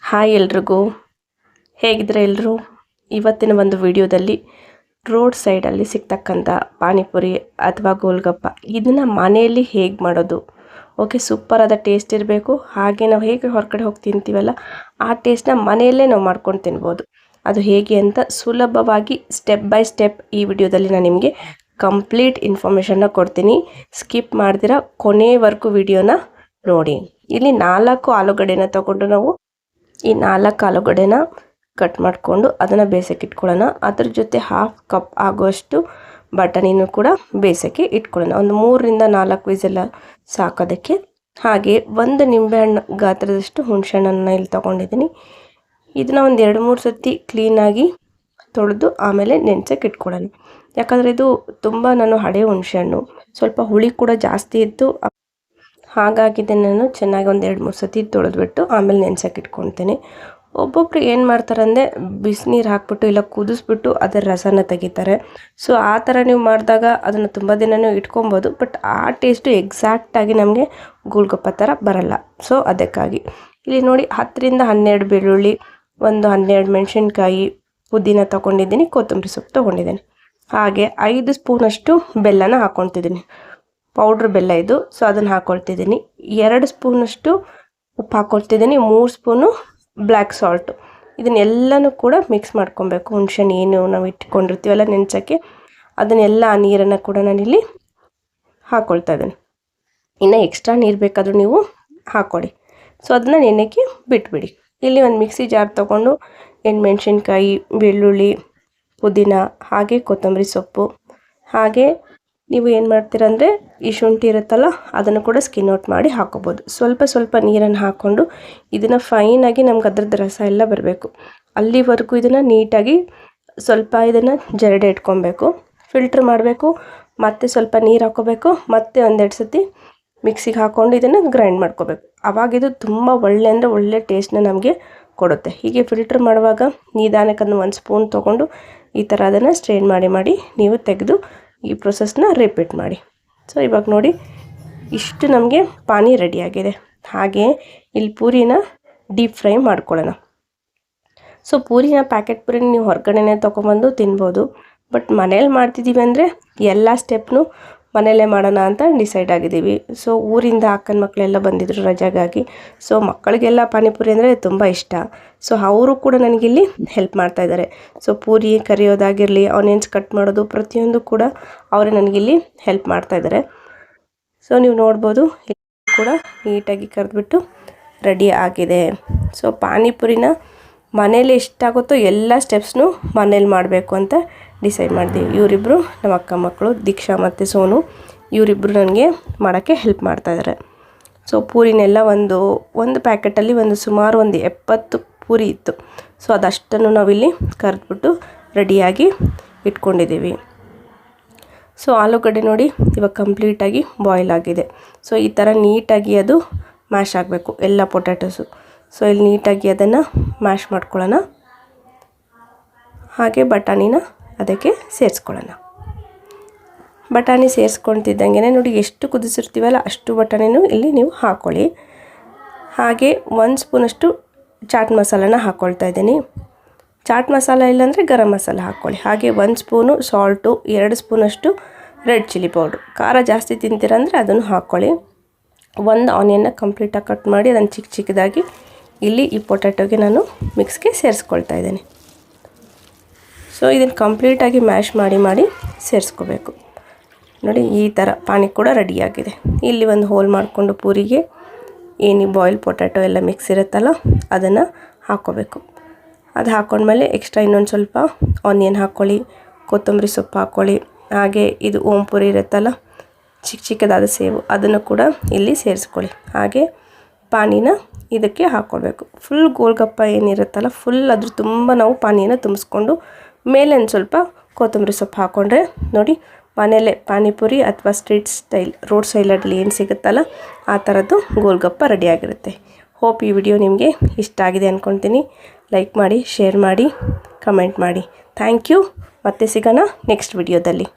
Hi ಎಲ್ರಿಗೂ, ಹೇಗಿದ್ರೆ ಎಲ್ಲರೂ. ಇವತ್ತಿನ ಒಂದು ವಿಡಿಯೋದಲ್ಲಿ ರೋಡ್ ಸೈಡಲ್ಲಿ ಸಿಗ್ತಕ್ಕಂಥ ಪಾನಿಪುರಿ ಅಥವಾ ಗೋಲ್ಗಪ್ಪ ಇದನ್ನು ಮನೆಯಲ್ಲಿ ಹೇಗೆ ಮಾಡೋದು. ಓಕೆ, ಸೂಪರ್ ಆದ ಟೇಸ್ಟ್ ಇರಬೇಕು. ಹಾಗೆ ನಾವು ಹೇಗೆ ಹೊರಗಡೆ ಹೋಗಿ ತಿಂತೀವಲ್ಲ ಆ ಟೇಸ್ಟ್ನ ಮನೆಯಲ್ಲೇ ನಾವು ಮಾಡ್ಕೊಂಡು ತಿನ್ಬೋದು. ಅದು ಹೇಗೆ ಅಂತ ಸುಲಭವಾಗಿ ಸ್ಟೆಪ್ ಬೈ ಸ್ಟೆಪ್ ಈ ವಿಡಿಯೋದಲ್ಲಿ ನಾನು ನಿಮಗೆ ಕಂಪ್ಲೀಟ್ ಇನ್ಫಾರ್ಮೇಷನ್ನ ಕೊಡ್ತೀನಿ. ಸ್ಕಿಪ್ ಮಾಡ್ದಿರ ಕೊನೆವರೆಗೂ ವಿಡಿಯೋನ ನೋಡಿ. ಇಲ್ಲಿ 4 ಆಲೂಗಡ್ಡೆನ ತಗೊಂಡು ನಾವು ಈ 4 ಆಲೂಗಡ್ಡೆನ ಕಟ್ ಮಾಡಿಕೊಂಡು ಅದನ್ನು ಬೇಯಿಸೋಕೆ ಇಟ್ಕೊಳ್ಳೋಣ. ಅದ್ರ ಜೊತೆ 1/2 ಕಪ್ ಆಗುವಷ್ಟು ಬಟಾಣಿನೂ ಕೂಡ ಬೇಯಿಸೋಕೆ ಇಟ್ಕೊಳ್ಳೋಣ. ಒಂದು 3ರಿಂದ 4 ವಿಸಲ್ ಸಾಕೋದಕ್ಕೆ. ಹಾಗೆ ಒಂದು ನಿಂಬೆಹಣ್ಣು ಗಾತ್ರದಷ್ಟು ಹುಣಸೆಹಣ್ಣನ್ನು ಇಲ್ಲಿ ತೊಗೊಂಡಿದ್ದೀನಿ. ಇದನ್ನು ಒಂದು 2-3 ಸತಿ ಕ್ಲೀನಾಗಿ ತೊಳೆದು ಆಮೇಲೆ ನೆನೆಸೋಕೆ ಇಟ್ಕೊಳ್ಳೋಣ. ಯಾಕಂದರೆ ಇದು ತುಂಬ ನಾನು ಹಳೆ ಹುಣಸೆಹಣ್ಣು, ಸ್ವಲ್ಪ ಹುಳಿ ಕೂಡ ಜಾಸ್ತಿ ಇತ್ತು. ಹಾಗಾಗಿ ನಾನು ಚೆನ್ನಾಗಿ ಒಂದು 2-3 ಸತಿ ತೊಳೆದ್ಬಿಟ್ಟು ಆಮೇಲೆ ನೆನೆಸೋಕೆ ಇಟ್ಕೊತೀನಿ. ಒಬ್ಬೊಬ್ರು ಏನು ಮಾಡ್ತಾರೆ ಅಂದರೆ ಬಿಸಿನೀರು ಹಾಕ್ಬಿಟ್ಟು ಇಲ್ಲ ಕುದಿಸ್ಬಿಟ್ಟು ಅದರ ರಸನ ತೆಗಿತಾರೆ. ಸೊ ಆ ಥರ ನೀವು ಮಾಡಿದಾಗ ಅದನ್ನು ತುಂಬ ದಿನವೂ ಇಟ್ಕೊಬೋದು. ಬಟ್ ಆ ಟೇಸ್ಟು ಎಕ್ಸಾಕ್ಟಾಗಿ ನಮಗೆ ಗೋಲ್ಗಪ್ಪ ಥರ ಬರಲ್ಲ. ಸೊ ಅದಕ್ಕಾಗಿ ಇಲ್ಲಿ ನೋಡಿ 10ರಿಂದ 12 ಬೆಳ್ಳುಳ್ಳಿ, ಒಂದು 12 ಮೆಣಸಿನ್ಕಾಯಿ, ಪುದೀನ ತೊಗೊಂಡಿದ್ದೀನಿ, ಕೊತ್ತಂಬರಿ ಸೊಪ್ಪು ತೊಗೊಂಡಿದ್ದೀನಿ. ಹಾಗೆ 5 ಸ್ಪೂನಷ್ಟು ಬೆಲ್ಲನ ಹಾಕ್ಕೊತಿದ್ದೀನಿ. ಪೌಡ್ರ್ ಬೆಲ್ಲ ಇದು. ಸೊ ಅದನ್ನು ಹಾಕ್ಕೊಳ್ತಿದ್ದೀನಿ. 2 ಸ್ಪೂನಷ್ಟು ಉಪ್ಪು ಹಾಕ್ಕೊಳ್ತಿದ್ದೀನಿ. 3 ಸ್ಪೂನು ಬ್ಲ್ಯಾಕ್ ಸಾಲ್ಟು. ಇದನ್ನೆಲ್ಲನೂ ಕೂಡ ಮಿಕ್ಸ್ ಮಾಡ್ಕೊಬೇಕು. ಹುಣಸೆಹಣ್ಣು ಏನು ನಾವು ಇಟ್ಕೊಂಡಿರ್ತೀವಲ್ಲ ನೆನೆಸೋಕ್ಕೆ, ಅದನ್ನೆಲ್ಲ ಆ ನೀರನ್ನು ಕೂಡ ನಾನಿಲ್ಲಿ ಹಾಕ್ಕೊಳ್ತಾ ಇದ್ದೀನಿ. ಇನ್ನು ಎಕ್ಸ್ಟ್ರಾ ನೀರು ಬೇಕಾದರೂ ನೀವು ಹಾಕ್ಕೊಳ್ಳಿ. ಸೊ ಅದನ್ನು ನೆನೆಕ್ಕೆ ಬಿಟ್ಬಿಡಿ. ಇಲ್ಲಿ ಒಂದು ಮಿಕ್ಸಿ ಜಾರ್ ತೊಗೊಂಡು ಮೆಣಸಿನ್ಕಾಯಿ, ಬೆಳ್ಳುಳ್ಳಿ, ಪುದೀನ, ಹಾಗೆ ಕೊತ್ತಂಬರಿ ಸೊಪ್ಪು, ಹಾಗೆ ನೀವು ಏನು ಮಾಡ್ತೀರಂದರೆ ಈ ಶುಂಠಿ ಇರುತ್ತಲ್ಲ ಅದನ್ನು ಕೂಡ ಸ್ಕಿನ್ ಔಟ್ ಮಾಡಿ ಹಾಕೋಬೋದು. ಸ್ವಲ್ಪ ನೀರನ್ನು ಹಾಕ್ಕೊಂಡು ಇದನ್ನು ಫೈನಾಗಿ ನಮ್ಗೆ ಅದ್ರದ್ದು ರಸ ಎಲ್ಲ ಬರಬೇಕು. ಅಲ್ಲಿವರೆಗೂ ಇದನ್ನು ನೀಟಾಗಿ ಸ್ವಲ್ಪ ಇದನ್ನು ಜರಡೆ ಇಟ್ಕೊಬೇಕು. ಫಿಲ್ಟ್ರ್ ಮಾಡಬೇಕು. ಮತ್ತು ಸ್ವಲ್ಪ ನೀರು ಹಾಕ್ಕೋಬೇಕು. ಮತ್ತು 1-2 ಸತಿ ಮಿಕ್ಸಿಗೆ ಹಾಕ್ಕೊಂಡು ಇದನ್ನು ಗ್ರೈಂಡ್ ಮಾಡ್ಕೋಬೇಕು. ಆವಾಗಿದು ತುಂಬ ಒಳ್ಳೆ ಟೇಸ್ಟ್ನ ನಮಗೆ ಕೊಡುತ್ತೆ. ಹೀಗೆ ಫಿಲ್ಟ್ರ್ ಮಾಡುವಾಗ ನಿಧಾನಕ್ಕೆ ಅದನ್ನು 1 ಸ್ಪೂನ್ ತೊಗೊಂಡು ಈ ಥರ ಅದನ್ನು ಸ್ಟ್ರೈನ್ ಮಾಡಿ ನೀವು ತೆಗೆದು ಈ ಪ್ರೊಸೆಸ್ನ ರಿಪೀಟ್ ಮಾಡಿ. ಸೊ ಇವಾಗ ನೋಡಿ ಇಷ್ಟು ನಮಗೆ ಪಾನಿ ರೆಡಿಯಾಗಿದೆ. ಹಾಗೆ ಇಲ್ಲಿ ಪೂರಿನ ಡೀಪ್ ಫ್ರೈ ಮಾಡ್ಕೊಳ್ಳೋಣ. ಸೊ ಪೂರಿನ ಪ್ಯಾಕೆಟ್ ಪೂರಿನ ನೀವು ಹೊರಗಡೆನೇ ತೊಗೊಂಬಂದು ತಿನ್ಬೋದು. ಬಟ್ ಮನೇಲಿ ಮಾಡ್ತಿದ್ದೀವಿ ಅಂದರೆ ಎಲ್ಲ ಸ್ಟೆಪ್ನು ಮನೆಯಲ್ಲೇ ಮಾಡೋಣ ಅಂತ ಡಿಸೈಡ್ ಆಗಿದ್ದೀವಿ. ಸೊ ಊರಿಂದ ಅಕ್ಕನ ಮಕ್ಕಳೆಲ್ಲ ಬಂದಿದ್ದರು ರಜೆಗಾಗಿ. ಸೊ ಮಕ್ಕಳಿಗೆಲ್ಲ ಪಾನಿಪುರಿ ಅಂದರೆ ತುಂಬ ಇಷ್ಟ. ಸೊ ಅವರು ಕೂಡ ನನಗಿಲ್ಲಿ ಹೆಲ್ಪ್ ಮಾಡ್ತಾಯಿದ್ದಾರೆ. ಸೊ ಪೂರಿ ಕರಿಯೋದಾಗಿರಲಿ, ಆನಿಯನ್ಸ್ ಕಟ್ ಮಾಡೋದು, ಪ್ರತಿಯೊಂದು ಕೂಡ ಅವರೇ ನನಗಿಲ್ಲಿ ಹೆಲ್ಪ್ ಮಾಡ್ತಾಯಿದ್ದಾರೆ. ಸೊ ನೀವು ನೋಡ್ಬೋದು ಕೂಡ ನೀಟಾಗಿ ಕರೆದ್ಬಿಟ್ಟು ರೆಡಿ ಆಗಿದೆ. ಸೊ ಪಾನಿಪುರಿನ ಮನೇಲಿ ಎಷ್ಟಾಗುತ್ತೋ ಎಲ್ಲ ಸ್ಟೆಪ್ಸ್ನು ಮನೇಲಿ ಮಾಡಬೇಕು ಅಂತ ಡಿಸೈಡ್ ಮಾಡಿದ್ದೀವಿ. ಇವರಿಬ್ಬರು ನಮ್ಮ ಅಕ್ಕ ಮಕ್ಕಳು ದೀಕ್ಷಾ ಮತ್ತು ಸೋನು, ಇವರಿಬ್ಬರು ನನಗೆ ಮಾಡೋಕ್ಕೆ ಹೆಲ್ಪ್ ಮಾಡ್ತಾಯಿದ್ದಾರೆ. ಸೊ ಪೂರಿನೆಲ್ಲ ಒಂದು ಪ್ಯಾಕೆಟಲ್ಲಿ ಸುಮಾರು 70 ಪೂರಿ ಇತ್ತು. ಸೊ ಅದಷ್ಟನ್ನು ನಾವಿಲ್ಲಿ ಕರೆದ್ಬಿಟ್ಟು ರೆಡಿಯಾಗಿ ಇಟ್ಕೊಂಡಿದ್ದೀವಿ. ಸೊ ಆಲೂಗಡ್ಡೆ ನೋಡಿ ಇವಾಗ ಕಂಪ್ಲೀಟಾಗಿ ಬಾಯ್ಲ್ ಆಗಿದೆ. ಸೊ ಈ ಥರ ನೀಟಾಗಿ ಅದು ಮ್ಯಾಶ್ ಆಗಬೇಕು ಎಲ್ಲ ಪೊಟ್ಯಾಟೋಸು. ಸೊ ಇಲ್ಲಿ ನೀಟಾಗಿ ಅದನ್ನು ಮ್ಯಾಶ್ ಮಾಡ್ಕೊಳ್ಳೋಣ. ಹಾಗೆ ಬಟಾಣಿನ ಅದಕ್ಕೆ ಸೇರಿಸ್ಕೊಳ್ಳೋಣ. ಬಟಾಣಿ ಸೇರಿಸ್ಕೊಳ್ತಿದ್ದಂಗೆ ನೋಡಿ ಎಷ್ಟು ಕುದಿಸಿರ್ತೀವಲ್ಲ ಅಷ್ಟು ಬಟಾಣಿನೂ ಇಲ್ಲಿ ನೀವು ಹಾಕ್ಕೊಳ್ಳಿ. ಹಾಗೆ 1 ಸ್ಪೂನಷ್ಟು ಚಾಟ್ ಮಸಾಲನ ಹಾಕ್ಕೊಳ್ತಾ ಇದ್ದೀನಿ. ಚಾಟ್ ಮಸಾಲ ಇಲ್ಲಾಂದರೆ ಗರಂ ಮಸಾಲ ಹಾಕ್ಕೊಳ್ಳಿ. ಹಾಗೆ 1 ಸ್ಪೂನು ಸಾಲ್ಟು, 2 ಸ್ಪೂನಷ್ಟು ರೆಡ್ ಚಿಲ್ಲಿ ಪೌಡ್ರು. ಖಾರ ಜಾಸ್ತಿ ತಿಂತೀರಂದರೆ ಅದನ್ನು ಹಾಕ್ಕೊಳ್ಳಿ. 1 ಆನಿಯನ್ನ ಕಂಪ್ಲೀಟಾಗಿ ಕಟ್ ಮಾಡಿ ಅದನ್ನು ಚಿಕ್ಕದಾಗಿ ಇಲ್ಲಿ ಈ ಪೊಟ್ಯಾಟೋಗೆ ನಾನು ಮಿಕ್ಸ್ಗೆ ಸೇರಿಸ್ಕೊಳ್ತಾ ಇದ್ದೀನಿ. ಸೊ ಇದನ್ನು ಕಂಪ್ಲೀಟಾಗಿ ಮ್ಯಾಶ್ ಮಾಡಿ ಸೇರಿಸ್ಕೋಬೇಕು. ನೋಡಿ ಈ ಥರ ಪಾನಿ ಕೂಡ ರೆಡಿಯಾಗಿದೆ. ಇಲ್ಲಿ ಒಂದು ಹೋಲ್ ಮಾಡಿಕೊಂಡು ಪೂರಿಗೆ ಏನು ಬಾಯ್ಲ್ ಪೊಟ್ಯಾಟೊ ಎಲ್ಲ ಮಿಕ್ಸ್ ಇರುತ್ತಲ್ಲ ಅದನ್ನು ಹಾಕ್ಕೋಬೇಕು. ಅದು ಹಾಕ್ಕೊಂಡ್ಮೇಲೆ ಎಕ್ಸ್ಟ್ರಾ ಇನ್ನೊಂದು ಸ್ವಲ್ಪ ಆನಿಯನ್ ಹಾಕ್ಕೊಳ್ಳಿ, ಕೊತ್ತಂಬರಿ ಸೊಪ್ಪು ಹಾಕ್ಕೊಳ್ಳಿ. ಹಾಗೆ ಇದು ಓಂಪುರಿ ಇರುತ್ತಲ್ಲ ಚಿಕ್ಕದಾದ ಸೇವು, ಅದನ್ನು ಕೂಡ ಇಲ್ಲಿ ಸೇರಿಸ್ಕೊಳ್ಳಿ. ಹಾಗೆ ಪಾನಿನ ಇದಕ್ಕೆ ಹಾಕ್ಕೊಳ್ಬೇಕು. ಫುಲ್ ಗೋಲ್ಗಪ್ಪ ಏನಿರುತ್ತಲ್ಲ ಫುಲ್ ಅದ್ರ ತುಂಬ ನಾವು ಪಾನಿಯನ್ನು ತುಂಬಿಸ್ಕೊಂಡು ಮೇಲೆ ಒಂದು ಸ್ವಲ್ಪ ಕೊತ್ತಂಬರಿ ಸೊಪ್ಪು ಹಾಕ್ಕೊಂಡ್ರೆ ನೋಡಿ ಮನೆಯಲ್ಲೇ ಪಾನಿಪುರಿ ಅಥವಾ ಸ್ಟ್ರೀಟ್ ಸ್ಟೈಲ್ ರೋಡ್ ಸೈಡಲ್ಲಿ ಏನು ಸಿಗುತ್ತಲ್ಲ ಆ ಥರದ್ದು ಗೋಲ್ಗಪ್ಪ ರೆಡಿಯಾಗಿರುತ್ತೆ. ಹೋಪ್ ಈ ವಿಡಿಯೋ ನಿಮಗೆ ಇಷ್ಟ ಆಗಿದೆ ಅಂದ್ಕೊಳ್ತೀನಿ. ಲೈಕ್ ಮಾಡಿ, ಶೇರ್ ಮಾಡಿ, ಕಮೆಂಟ್ ಮಾಡಿ. Thank you. ಮತ್ತೆ ಸಿಗೋಣ ನೆಕ್ಸ್ಟ್ ವಿಡಿಯೋದಲ್ಲಿ.